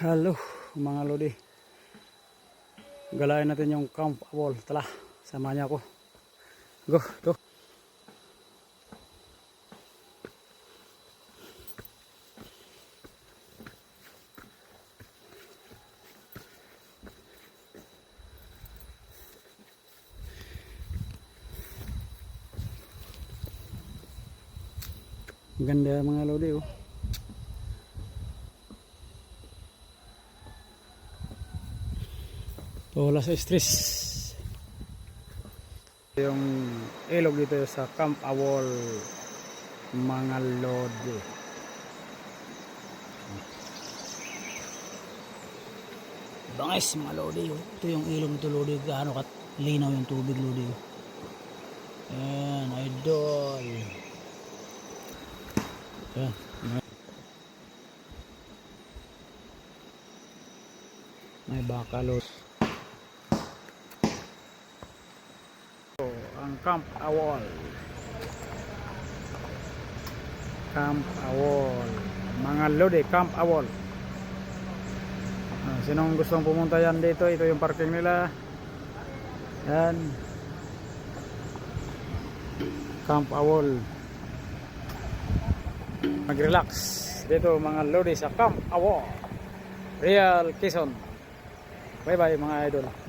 Hello mga lodi, galain natin yung camp wall. Tala, sama niya ako. Go, go. Ganda mga lodi oh. Wala sa stress. Yung ilog dito sa Camp Awol mga lodi. Bangis mga lodi oh. Ito yung ilog nito lodi. Gaano kat linaw yung tubig lodi oh. Ayan, idol. Ayan. May baka lodi. Ang Camp Awol. Camp Awol mga lodi, Camp Awol. Sinong gustong pumunta yan dito, ito yung parking nila. Yan, Camp Awol. Mag-relax dito mga lodi sa Camp Awol, Real Quezon. Bye bye mga idol.